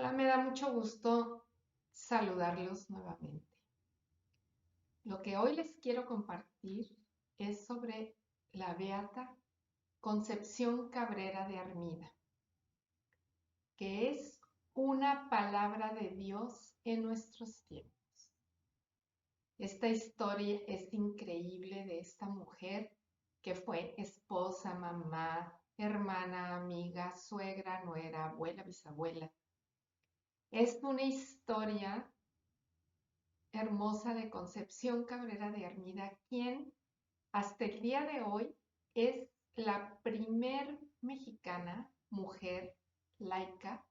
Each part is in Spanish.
Hola, me da mucho gusto saludarlos nuevamente. Lo que hoy les quiero compartir es sobre la beata Concepción Cabrera de Armida, que es una palabra de Dios en nuestros tiempos. Esta historia es increíble de esta mujer que fue esposa, mamá, hermana, amiga, suegra, nuera, abuela, bisabuela. Es una historia hermosa de Concepción Cabrera de Armida, quien hasta el día de hoy es la primer mexicana mujer laica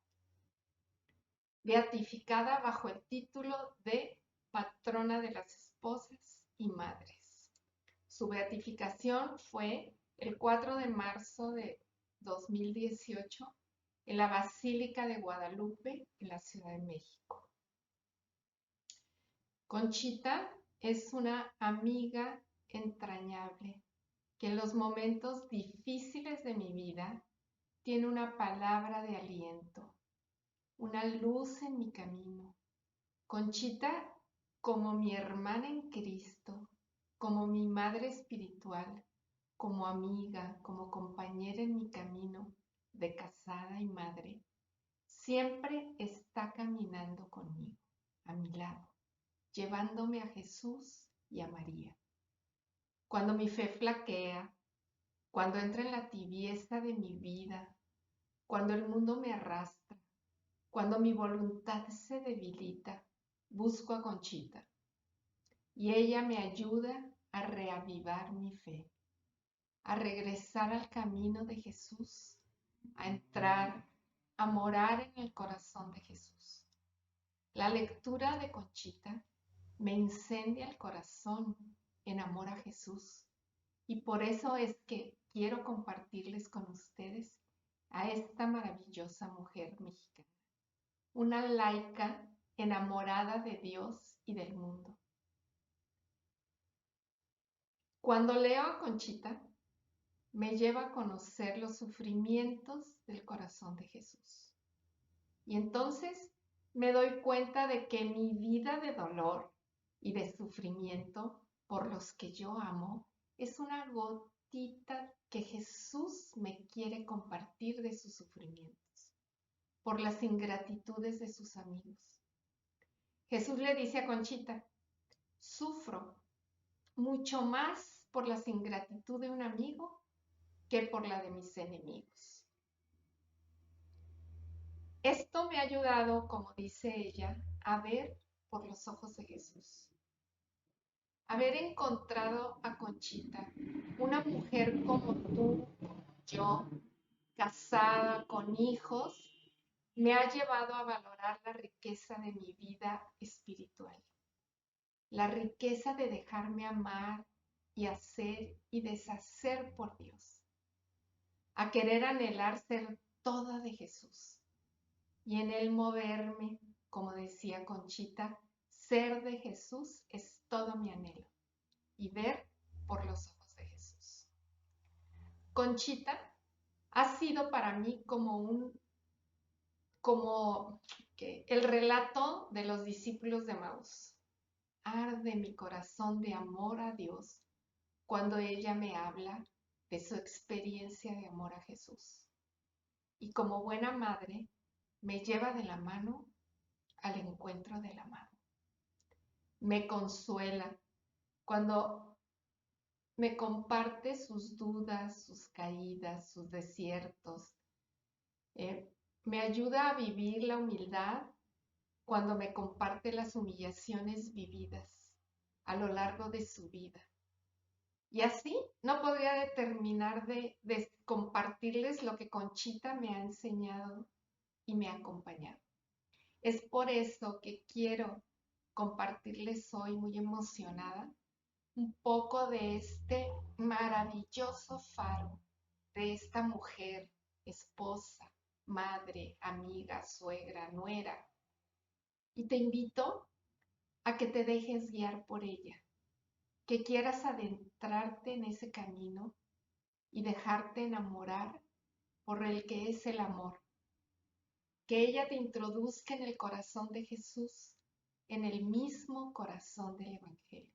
beatificada bajo el título de patrona de las esposas y madres. Su beatificación fue el 4 de marzo de 2018 en la Basílica de Guadalupe, en la Ciudad de México. Conchita es una amiga entrañable que en los momentos difíciles de mi vida tiene una palabra de aliento, una luz en mi camino. Conchita, como mi hermana en Cristo, como mi madre espiritual, como amiga, como compañera en mi camino de casada y madre, siempre está caminando conmigo, a mi lado, llevándome a Jesús y a María. Cuando mi fe flaquea, cuando entra en la tibieza de mi vida, cuando el mundo me arrastra, cuando mi voluntad se debilita, busco a Conchita y ella me ayuda a reavivar mi fe, a regresar al camino de Jesús, a entrar, a morar en el corazón de Jesús. La lectura de Conchita me incendia el corazón en amor a Jesús y por eso es que quiero compartirles con ustedes a esta maravillosa mujer mexicana, una laica enamorada de Dios y del mundo. Cuando leo a Conchita, me lleva a conocer los sufrimientos del corazón de Jesús. Y entonces me doy cuenta de que mi vida de dolor y de sufrimiento por los que yo amo es una gotita que Jesús me quiere compartir de sus sufrimientos, por las ingratitudes de sus amigos. Jesús le dice a Conchita, sufro mucho más por las ingratitudes de un amigo que por la de mis enemigos. Esto me ha ayudado, como dice ella, a ver por los ojos de Jesús. Haber encontrado a Conchita, una mujer como tú, como yo, casada, con hijos, me ha llevado a valorar la riqueza de mi vida espiritual, la riqueza de dejarme amar y hacer y deshacer por Dios, a querer anhelar ser toda de Jesús y en él moverme, como decía Conchita, ser de Jesús es todo mi anhelo y ver por los ojos de Jesús. Conchita ha sido para mí como el relato de los discípulos de Maús. Arde mi corazón de amor a Dios cuando ella me habla de su experiencia de amor a Jesús. Y como buena madre, me lleva de la mano al encuentro del amado. Me consuela cuando me comparte sus dudas, sus caídas, sus desiertos. Me ayuda a vivir la humildad cuando me comparte las humillaciones vividas a lo largo de su vida. Y así no podría terminar de compartirles lo que Conchita me ha enseñado y me ha acompañado. Es por eso que quiero compartirles hoy, muy emocionada, un poco de este maravilloso faro, de esta mujer, esposa, madre, amiga, suegra, nuera. Y te invito a que te dejes guiar por ella, que quieras adentrarte en ese camino y dejarte enamorar por el que es el amor. que ella te introduzca en el corazón de Jesús, en el mismo corazón del Evangelio.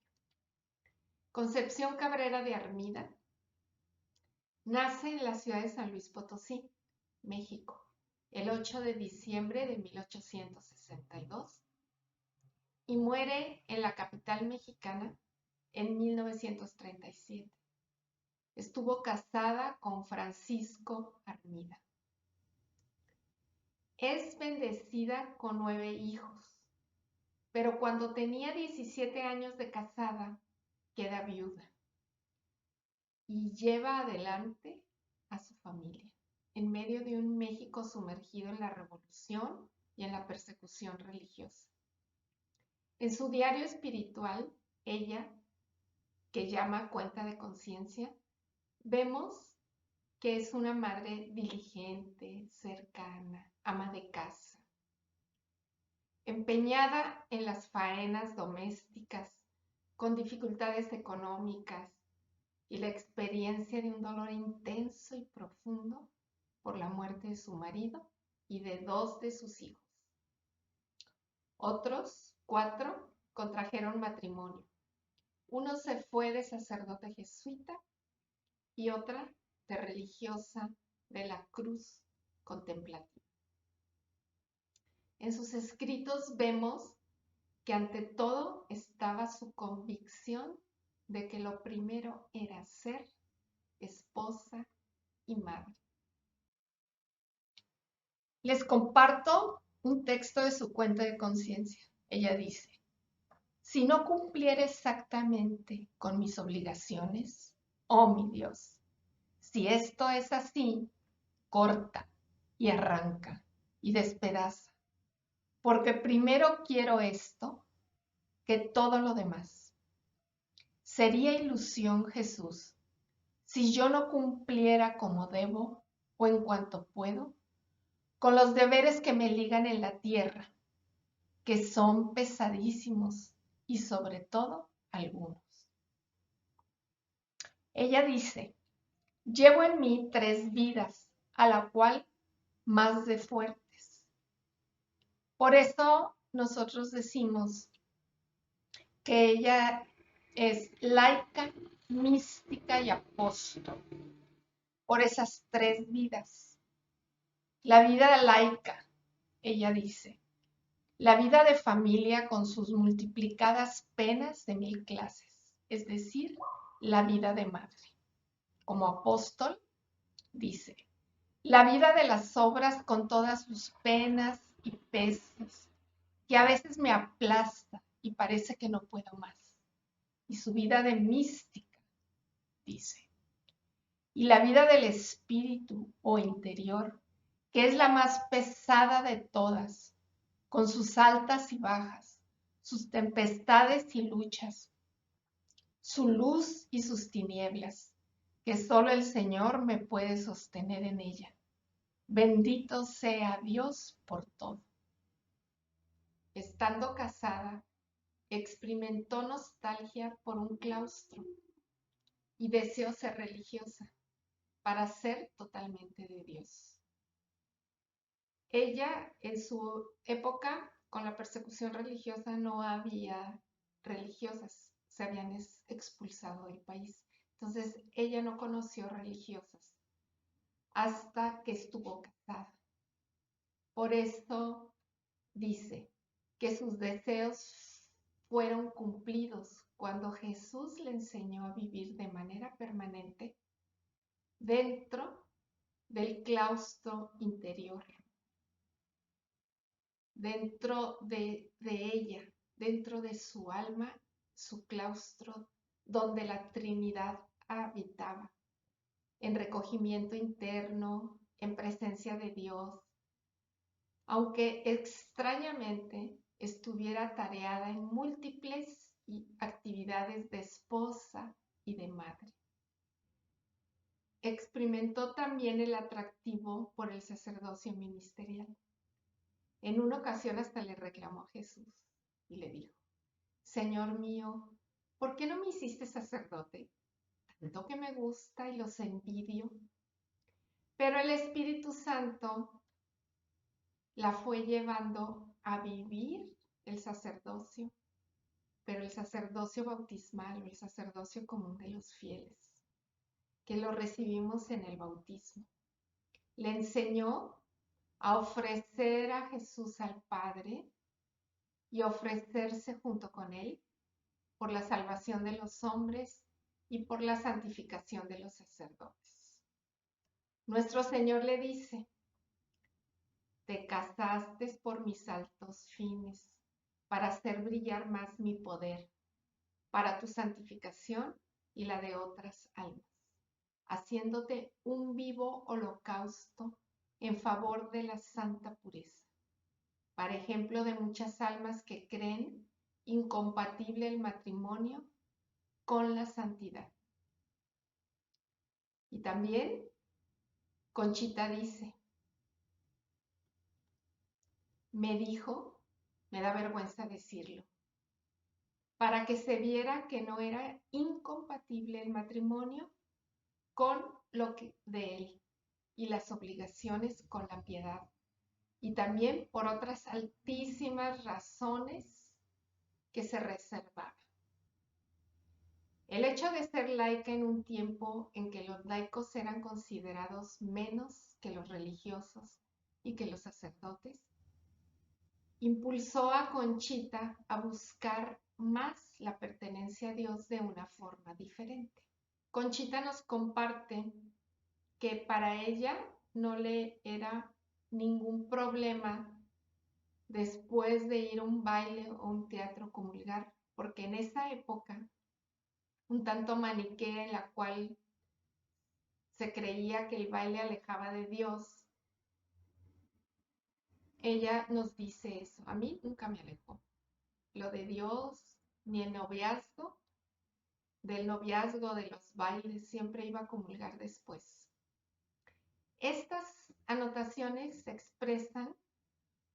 Concepción Cabrera de Armida nace en la ciudad de San Luis Potosí, México, el 8 de diciembre de 1862 y muere en la capital mexicana en 1937. Estuvo casada con Francisco Armida. Es bendecida con 9 hijos, pero cuando tenía 17 años de casada, queda viuda y lleva adelante a su familia en medio de un México sumergido en la revolución y en la persecución religiosa. En su diario espiritual, ella, que llama Cuenta de Conciencia, vemos que es una madre diligente, cercana, ama de casa, empeñada en las faenas domésticas, con dificultades económicas y la experiencia de un dolor intenso y profundo por la muerte de su marido y de 2 de sus hijos. Otros 4 contrajeron matrimonio. Uno se fue de sacerdote jesuita y otra de religiosa de la cruz contemplativa. En sus escritos vemos que ante todo estaba su convicción de que lo primero era ser esposa y madre. Les comparto un texto de su cuenta de conciencia. Ella dice: si no cumpliera exactamente con mis obligaciones, oh mi Dios, si esto es así, corta y arranca y despedaza, porque primero quiero esto que todo lo demás. Sería ilusión, Jesús, si yo no cumpliera como debo o en cuanto puedo con los deberes que me ligan en la tierra, que son pesadísimos y sobre todo algunos. Ella dice: llevo en mí 3 vidas, a la cual más de fuertes. Por eso nosotros decimos que ella es laica, mística y apóstol, por esas 3 vidas. La vida laica, ella dice, la vida de familia con sus multiplicadas penas de 1000 clases, es decir, la vida de madre. Como apóstol, dice, la vida de las obras con todas sus penas y pesos, que a veces me aplasta y parece que no puedo más. Y su vida de mística, dice. Y la vida del espíritu o interior, que es la más pesada de todas, con sus altas y bajas, sus tempestades y luchas, su luz y sus tinieblas, que solo el Señor me puede sostener en ella. Bendito sea Dios por todo. Estando casada, experimentó nostalgia por un claustro y deseó ser religiosa para ser totalmente de Dios. Ella, en su época, con la persecución religiosa, no había religiosas, se habían expulsado del país. Entonces, ella no conoció religiosas hasta que estuvo casada. Por eso dice que sus deseos fueron cumplidos cuando Jesús le enseñó a vivir de manera permanente dentro del claustro interior, dentro de ella, dentro de su alma, su claustro, donde la Trinidad habitaba, en recogimiento interno, en presencia de Dios, aunque extrañamente estuviera atareada en múltiples actividades de esposa y de madre. Experimentó también el atractivo por el sacerdocio ministerial. En una ocasión hasta le reclamó a Jesús y le dijo: Señor mío, ¿por qué no me hiciste sacerdote? Tanto que me gusta y los envidio. Pero el Espíritu Santo la fue llevando a vivir el sacerdocio, pero el sacerdocio bautismal o el sacerdocio común de los fieles, que lo recibimos en el bautismo. Le enseñó a ofrecer a Jesús al Padre y ofrecerse junto con Él por la salvación de los hombres y por la santificación de los sacerdotes. Nuestro Señor le dice: te casaste por mis altos fines, para hacer brillar más mi poder, para tu santificación y la de otras almas, haciéndote un vivo holocausto en favor de la santa pureza, para ejemplo de muchas almas que creen incompatible el matrimonio con la santidad. Y también Conchita dice: me dijo, me da vergüenza decirlo, para que se viera que no era incompatible el matrimonio con lo que de él y las obligaciones con la piedad, y también por otras altísimas razones que se reservaba. El hecho de ser laica en un tiempo en que los laicos eran considerados menos que los religiosos y que los sacerdotes, impulsó a Conchita a buscar más la pertenencia a Dios de una forma diferente. Conchita nos comparte que para ella no le era ningún problema después de ir a un baile o un teatro comulgar, porque en esa época, un tanto maniquea en la cual se creía que el baile alejaba de Dios, ella nos dice eso. A mí nunca me alejó lo de Dios, ni el noviazgo. Del noviazgo, de los bailes, siempre iba a comulgar después. Estas anotaciones expresan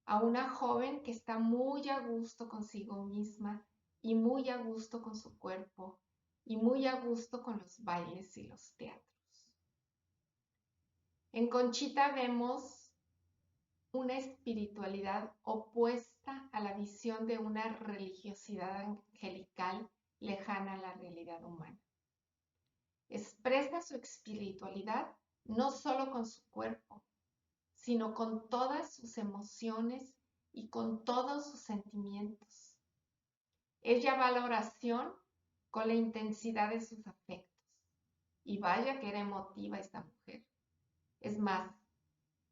a una joven que está muy a gusto consigo misma y muy a gusto con su cuerpo y muy a gusto con los bailes y los teatros. En Conchita vemos una espiritualidad opuesta a la visión de una religiosidad angelical lejana a la realidad humana. Expresa su espiritualidad no solo con su cuerpo, sino con todas sus emociones y con todos sus sentimientos. Ella va a la oración con la intensidad de sus afectos. Y vaya que era emotiva esta mujer. Es más,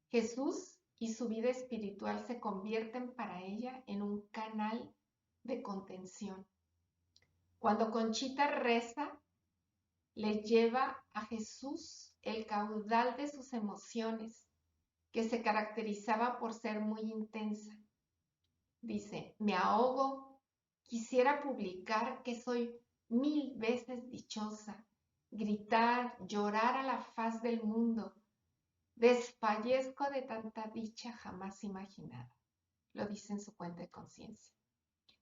Jesús y su vida espiritual se convierten para ella en un canal de contención. Cuando Conchita reza, le lleva a Jesús el caudal de sus emociones, que se caracterizaba por ser muy intensa. Dice: me ahogo, quisiera publicar que soy 1000 veces dichosa, gritar, llorar a la faz del mundo. Desfallezco de tanta dicha jamás imaginada. Lo dice en su cuenta de conciencia.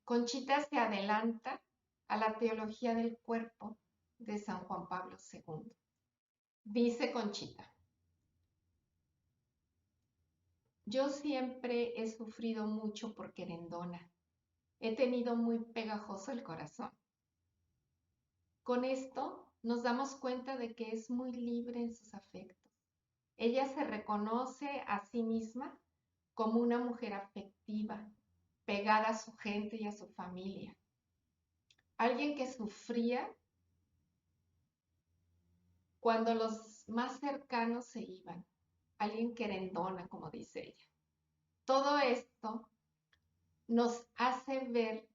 Conchita se adelanta a la teología del cuerpo de San Juan Pablo II. Dice Conchita: yo siempre he sufrido mucho por querendona. He tenido muy pegajoso el corazón. Con esto nos damos cuenta de que es muy libre en sus afectos. Ella se reconoce a sí misma como una mujer afectiva, pegada a su gente y a su familia. Alguien que sufría cuando los más cercanos se iban. Alguien querendona, como dice ella. Todo esto nos hace ver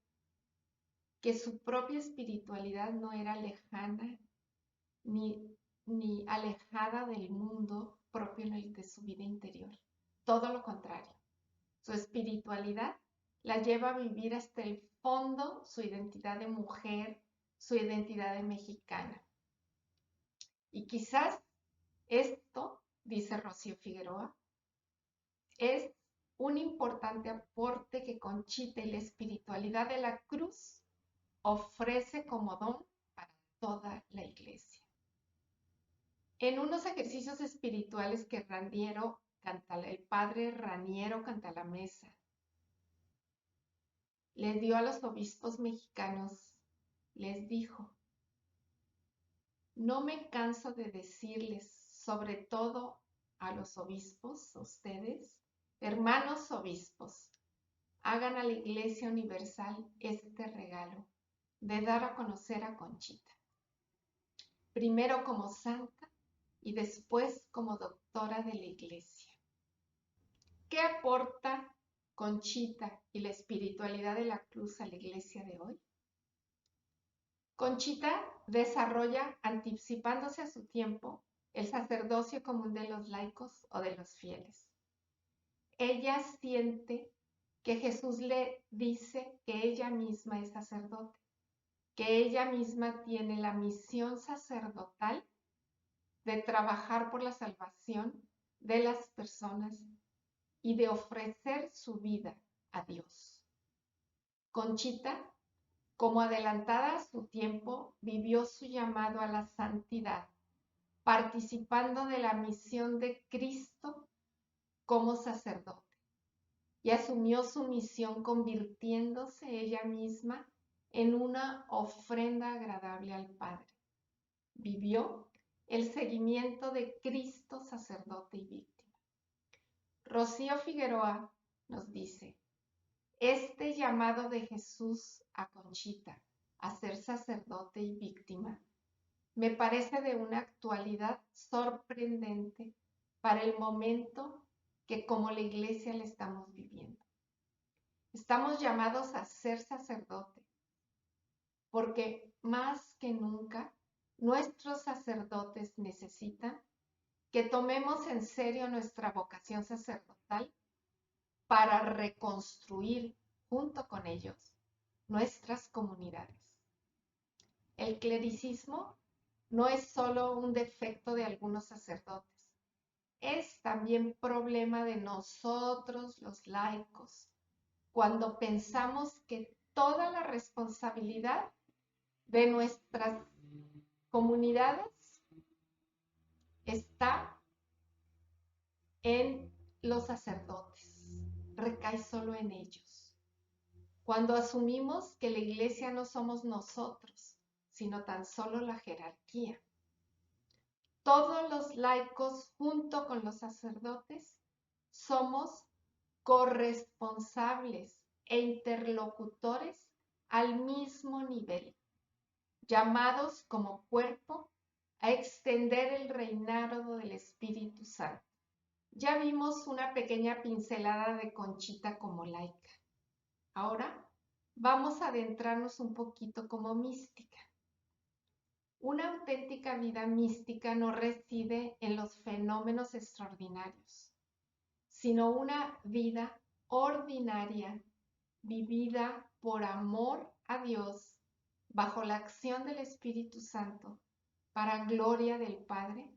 que su propia espiritualidad no era lejana ni alejada del mundo propio de su vida interior. Todo lo contrario. Su espiritualidad la lleva a vivir hasta el fondo su identidad de mujer, su identidad de mexicana. Y quizás esto, dice Rocío Figueroa, es un importante aporte que Conchita y la espiritualidad de la cruz ofrece como don para toda la Iglesia. En unos ejercicios espirituales que Raniero el padre Raniero Cantalamessa le dio a los obispos mexicanos, les dijo: no me canso de decirles, sobre todo a los obispos, a ustedes, hermanos obispos, hagan a la Iglesia Universal este regalo de dar a conocer a Conchita, primero como santa y después como doctora de la Iglesia. ¿Qué aporta Conchita y la espiritualidad de la cruz a la Iglesia de hoy? Conchita desarrolla, anticipándose a su tiempo, el sacerdocio común de los laicos o de los fieles. Ella siente que Jesús le dice que ella misma es sacerdote, que ella misma tiene la misión sacerdotal de trabajar por la salvación de las personas y de ofrecer su vida a Dios. Conchita, como adelantada a su tiempo, vivió su llamado a la santidad, participando de la misión de Cristo como sacerdote, y asumió su misión convirtiéndose ella misma en una ofrenda agradable al Padre. Vivió el seguimiento de Cristo, sacerdote y víctima. Rocío Figueroa nos dice: este llamado de Jesús a Conchita a ser sacerdote y víctima me parece de una actualidad sorprendente para el momento que como la Iglesia le estamos viviendo. Estamos llamados a ser sacerdote, porque más que nunca nuestros sacerdotes necesitan que tomemos en serio nuestra vocación sacerdotal para reconstruir junto con ellos nuestras comunidades. El clericismo no es solo un defecto de algunos sacerdotes, es también problema de nosotros los laicos, cuando pensamos que toda la responsabilidad de nuestras comunidades está en los sacerdotes, recae solo en ellos. Cuando asumimos que la Iglesia no somos nosotros, sino tan solo la jerarquía. Todos los laicos, junto con los sacerdotes, somos corresponsables e interlocutores al mismo nivel, llamados como cuerpo a extender el reinado del Espíritu Santo. Ya vimos una pequeña pincelada de Conchita como laica. Ahora vamos a adentrarnos un poquito como mística. Una auténtica vida mística no reside en los fenómenos extraordinarios, sino una vida ordinaria, vivida por amor a Dios, bajo la acción del Espíritu Santo, para gloria del Padre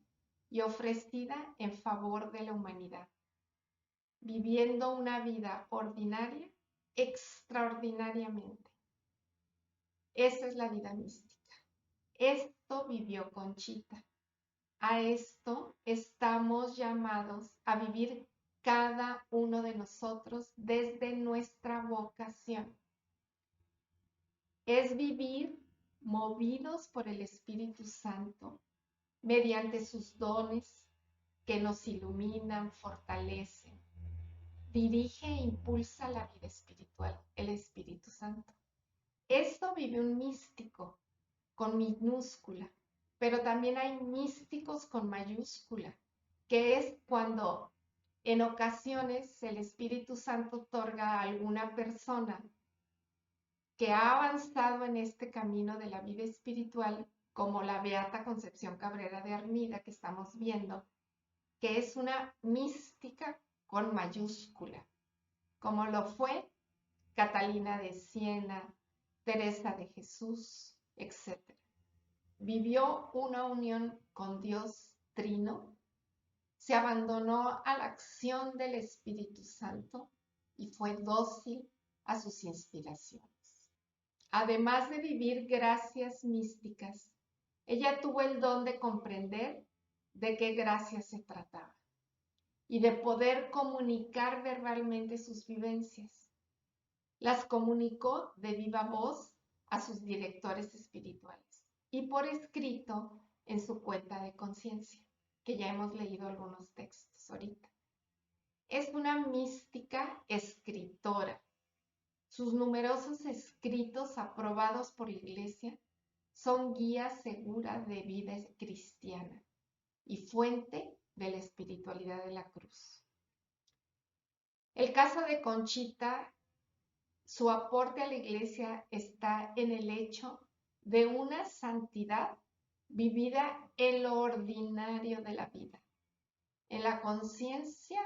y ofrecida en favor de la humanidad, viviendo una vida ordinaria extraordinariamente. Esa es la vida mística. Esto vivió Conchita. A esto estamos llamados a vivir cada uno de nosotros desde nuestra vocación. Es vivir movidos por el Espíritu Santo mediante sus dones que nos iluminan, fortalecen. Dirige e impulsa la vida espiritual, el Espíritu Santo. Esto vive un místico con minúscula, pero también hay místicos con mayúscula, que es cuando en ocasiones el Espíritu Santo otorga a alguna persona que ha avanzado en este camino de la vida espiritual, como la Beata Concepción Cabrera de Armida que estamos viendo, que es una mística con mayúscula, como lo fue Catalina de Siena, Teresa de Jesús, etc. Vivió una unión con Dios Trino, se abandonó a la acción del Espíritu Santo y fue dócil a sus inspiraciones. Además de vivir gracias místicas, ella tuvo el don de comprender de qué gracia se trataba. y de poder comunicar verbalmente sus vivencias. Las comunicó de viva voz a sus directores espirituales y por escrito en su cuenta de conciencia, que ya hemos leído algunos textos ahorita. Es una mística escritora. Sus numerosos escritos aprobados por la Iglesia son guía segura de vida cristiana y fuente de la espiritualidad de la cruz. El caso de Conchita, su aporte a la Iglesia está en el hecho de una santidad vivida en lo ordinario de la vida, en la conciencia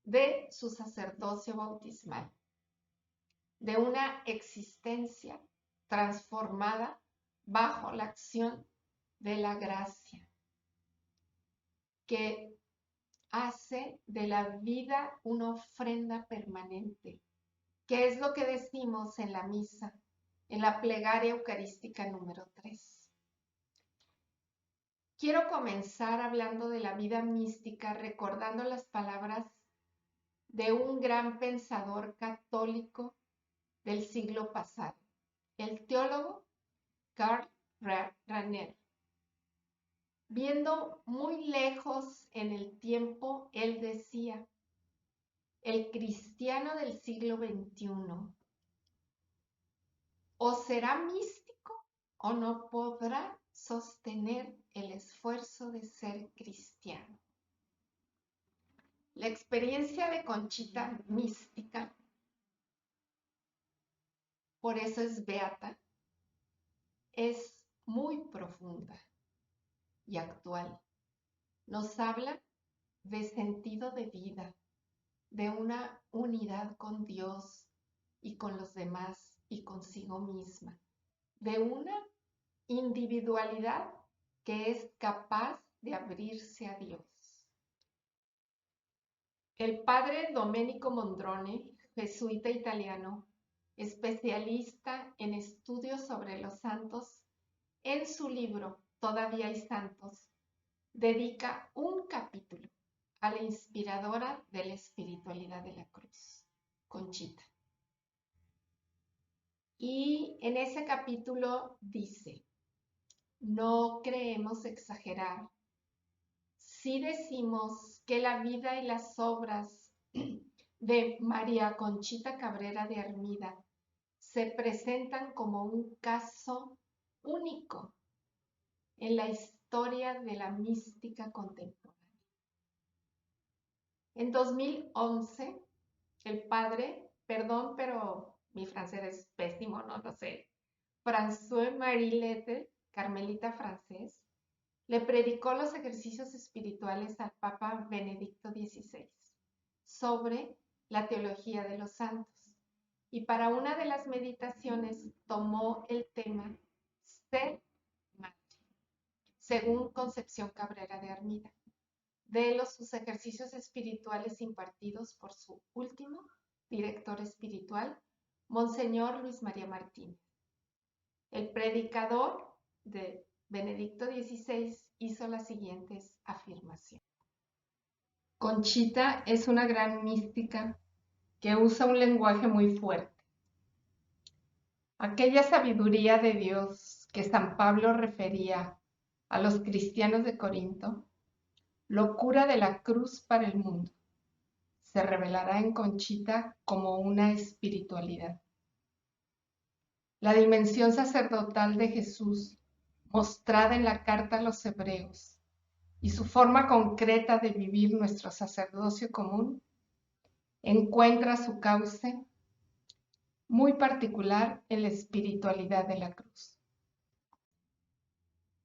de su sacerdocio bautismal, de una existencia transformada bajo la acción de la gracia, que hace de la vida una ofrenda permanente, que es lo que decimos en la misa, en la plegaria eucarística número 3. Quiero comenzar hablando de la vida mística, recordando las palabras de un gran pensador católico del siglo pasado, el teólogo Karl Rahner. Viendo muy lejos en el tiempo, él decía: el cristiano del siglo XXI o será místico o no podrá sostener el esfuerzo de ser cristiano. La experiencia de Conchita mística, por eso es beata, es muy profunda y actual. Nos habla de sentido de vida, de una unidad con Dios y con los demás y consigo misma, de una individualidad que es capaz de abrirse a Dios. El padre Domenico Mondrone, jesuita italiano, especialista en estudios sobre los santos, en su libro Todavía hay santos, dedica un capítulo a la inspiradora de la espiritualidad de la cruz, Conchita. Y en ese capítulo dice: no creemos exagerar si decimos que la vida y las obras de María Conchita Cabrera de Armida se presentan como un caso único en la historia de la mística contemporánea. En 2011, el padre, perdón, pero mi francés es pésimo, no lo sé, François-Marie Lettre, carmelita francés, le predicó los ejercicios espirituales al Papa Benedicto XVI sobre la teología de los santos. Y para una de las meditaciones tomó el tema ser madre, según Concepción Cabrera de Armida, de sus ejercicios espirituales impartidos por su último director espiritual, Monseñor Luis María Martínez. El predicador de Benedicto XVI hizo las siguientes afirmaciones. Conchita es una gran mística que usa un lenguaje muy fuerte. Aquella sabiduría de Dios que San Pablo refería a los cristianos de Corinto, locura de la cruz para el mundo, se revelará en Conchita como una espiritualidad. La dimensión sacerdotal de Jesús, mostrada en la carta a los Hebreos, y su forma concreta de vivir nuestro sacerdocio común, encuentra su cauce muy particular en la espiritualidad de la cruz.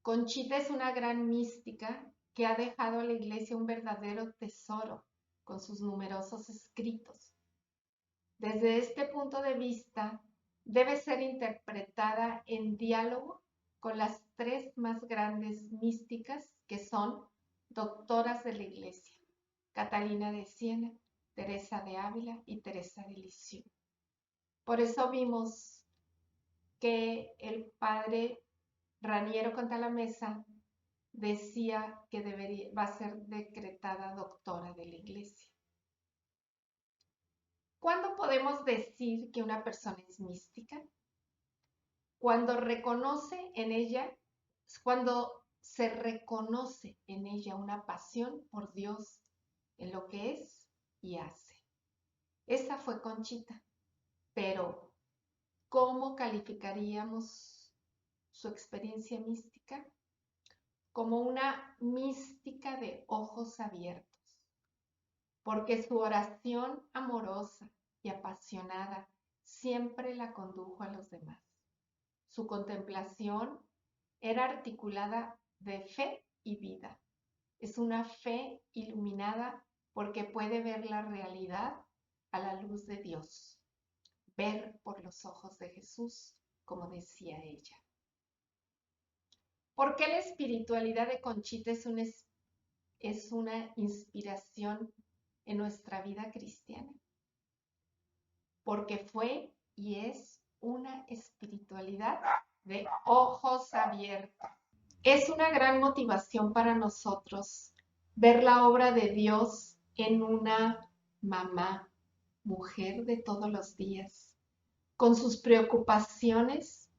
Conchita es una gran mística que ha dejado a la Iglesia un verdadero tesoro con sus numerosos escritos. Desde este punto de vista, debe ser interpretada en diálogo con las tres más grandes místicas que son doctoras de la Iglesia: Catalina de Siena, Teresa de Ávila y Teresa de Lisieux. Por eso vimos que el padre Raniero Cantalamessa decía que va a ser decretada doctora de la iglesia. ¿Cuándo podemos decir que una persona es mística? Cuando se reconoce en ella una pasión por Dios en lo que es y hace. Esa fue Conchita, pero ¿cómo calificaríamos su experiencia mística? Como una mística de ojos abiertos, porque su oración amorosa y apasionada siempre la condujo a los demás. Su contemplación era articulada de fe y vida. Es una fe iluminada porque puede ver la realidad a la luz de Dios, ver por los ojos de Jesús, como decía ella. ¿Por qué la espiritualidad de Conchita es una inspiración en nuestra vida cristiana? Porque fue y es una espiritualidad de ojos abiertos. Es una gran motivación para nosotros ver la obra de Dios en una mamá, mujer de todos los días, con sus preocupaciones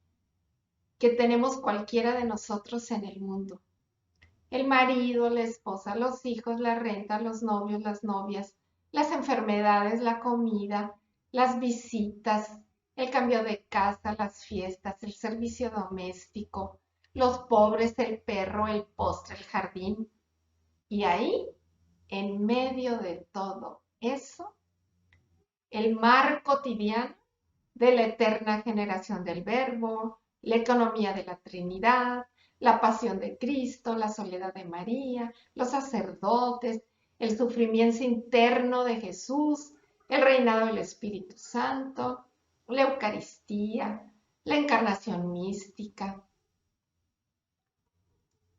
que tenemos cualquiera de nosotros en el mundo. El marido, la esposa, los hijos, la renta, los novios, las novias, las enfermedades, la comida, las visitas, el cambio de casa, las fiestas, el servicio doméstico, los pobres, el perro, el postre, el jardín. Y ahí, en medio de todo eso, el mar cotidiano de la eterna generación del Verbo, la economía de la Trinidad, la pasión de Cristo, la soledad de María, los sacerdotes, el sufrimiento interno de Jesús, el reinado del Espíritu Santo, la Eucaristía, la encarnación mística.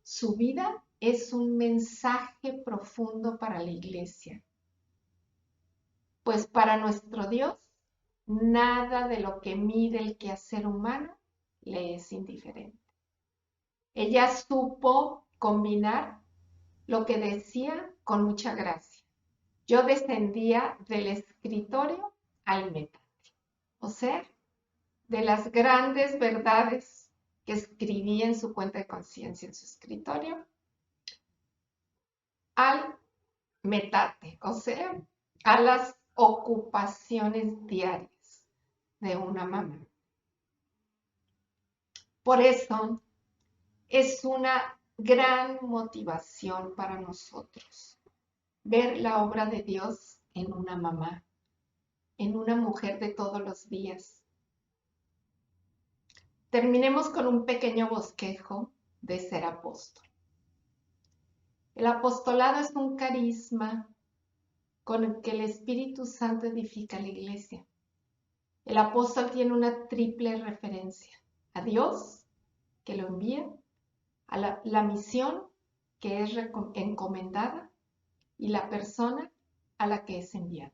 Su vida es un mensaje profundo para la Iglesia, pues para nuestro Dios, nada de lo que mide el quehacer humano le es indiferente. Ella supo combinar lo que decía con mucha gracia. Yo descendía del escritorio al metate, o sea, de las grandes verdades que escribía en su cuenta de conciencia en su escritorio, al metate, o sea, a las ocupaciones diarias de una mamá. Por eso es una gran motivación para nosotros ver la obra de Dios en una mamá, en una mujer de todos los días. Terminemos con un pequeño bosquejo de ser apóstol. El apostolado es un carisma con el que el Espíritu Santo edifica la iglesia. El apóstol tiene una triple referencia: a Dios, que lo envía, a la misión, que es encomendada, y la persona a la que es enviada.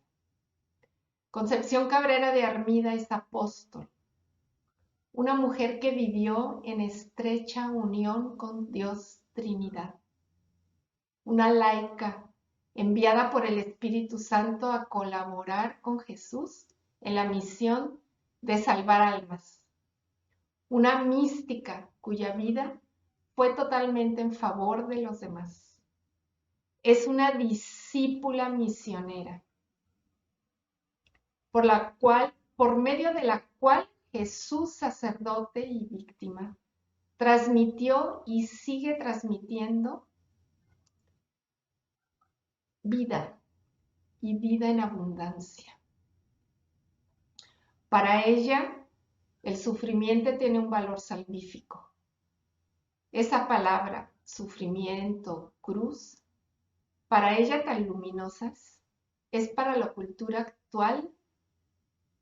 Concepción Cabrera de Armida es apóstol, una mujer que vivió en estrecha unión con Dios Trinidad, una laica enviada por el Espíritu Santo a colaborar con Jesús en la misión de salvar almas, una mística cuya vida fue totalmente en favor de los demás. Es una discípula misionera, por medio de la cual Jesús, sacerdote y víctima, transmitió y sigue transmitiendo vida y vida en abundancia. Para ella, el sufrimiento tiene un valor salvífico. Esa palabra, sufrimiento, cruz, para ella tan luminosas, es para la cultura actual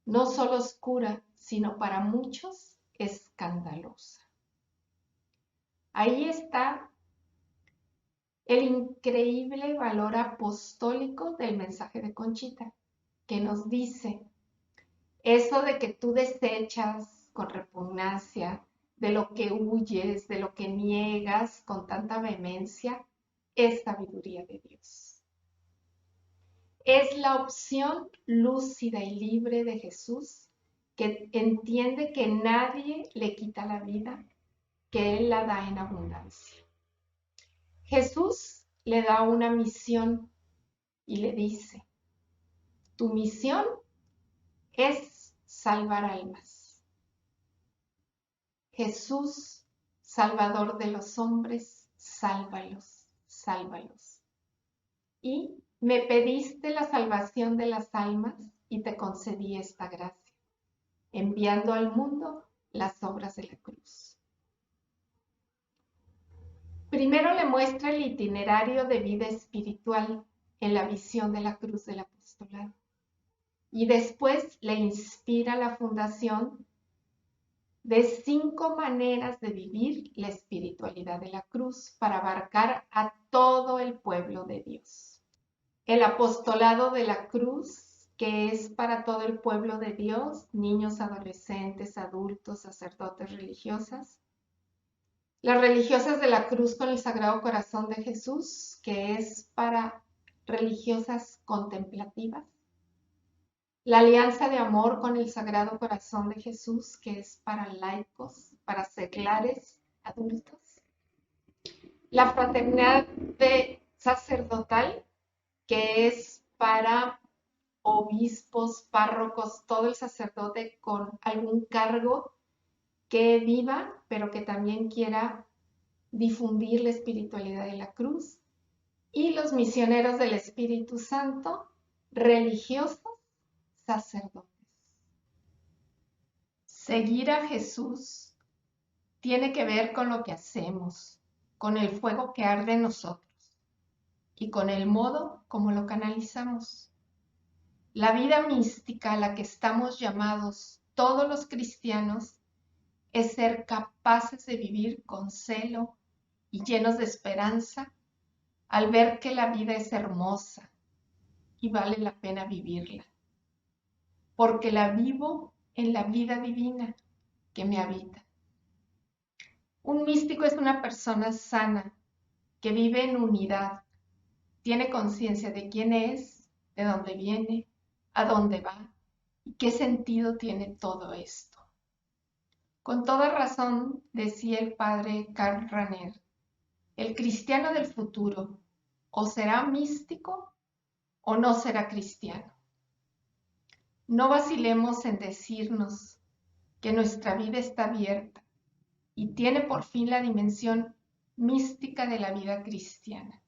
no solo oscura, sino para muchos escandalosa. Ahí está el increíble valor apostólico del mensaje de Conchita, que nos dice eso de que tú desechas con repugnancia de lo que huyes, de lo que niegas con tanta vehemencia, es sabiduría de Dios. Es la opción lúcida y libre de Jesús, que entiende que nadie le quita la vida, que Él la da en abundancia. Jesús le da una misión y le dice, tu misión es salvar almas. Jesús, Salvador de los hombres, sálvalos, sálvalos. Y me pediste la salvación de las almas y te concedí esta gracia, enviando al mundo las obras de la cruz. Primero le muestra el itinerario de vida espiritual en la visión de la cruz del apostolado. Y después le inspira la fundación de 5 maneras de vivir la espiritualidad de la cruz para abarcar a todo el pueblo de Dios. El apostolado de la cruz, que es para todo el pueblo de Dios, niños, adolescentes, adultos, sacerdotes, religiosas. Las religiosas de la cruz con el Sagrado Corazón de Jesús, que es para religiosas contemplativas. La alianza de amor con el Sagrado Corazón de Jesús, que es para laicos, para seglares, adultos. La fraternidad sacerdotal, que es para obispos, párrocos, todo el sacerdote con algún cargo que viva, pero que también quiera difundir la espiritualidad de la cruz. Y los misioneros del Espíritu Santo, religiosos, sacerdotes. Seguir a Jesús tiene que ver con lo que hacemos, con el fuego que arde en nosotros y con el modo como lo canalizamos. La vida mística a la que estamos llamados todos los cristianos es ser capaces de vivir con celo y llenos de esperanza al ver que la vida es hermosa y vale la pena vivirla, porque la vivo en la vida divina que me habita. Un místico es una persona sana que vive en unidad, tiene conciencia de quién es, de dónde viene, a dónde va y qué sentido tiene todo esto. Con toda razón, decía el padre Karl Rahner, el cristiano del futuro o será místico o no será cristiano. No vacilemos en decirnos que nuestra vida está abierta y tiene por fin la dimensión mística de la vida cristiana.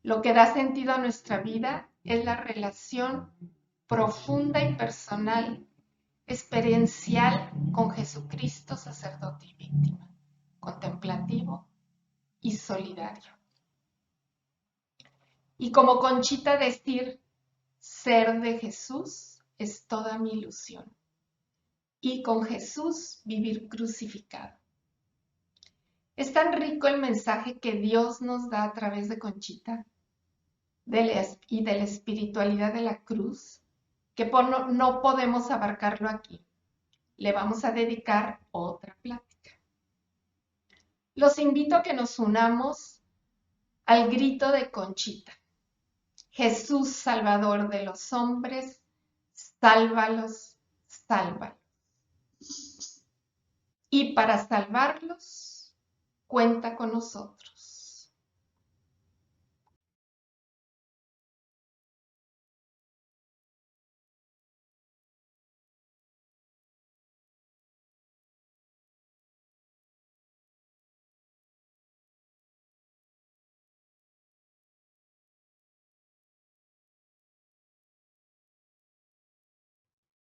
Lo que da sentido a nuestra vida es la relación profunda y personal, experiencial con Jesucristo, sacerdote y víctima, contemplativo y solidario. Y como Conchita decir, ser de Jesús es toda mi ilusión. Y con Jesús vivir crucificado. Es tan rico el mensaje que Dios nos da a través de Conchita y de la espiritualidad de la cruz, que no podemos abarcarlo aquí. Le vamos a dedicar otra plática. Los invito a que nos unamos al grito de Conchita. Jesús, Salvador de los hombres, sálvalos, sálvalos. Y para salvarlos, cuenta con nosotros.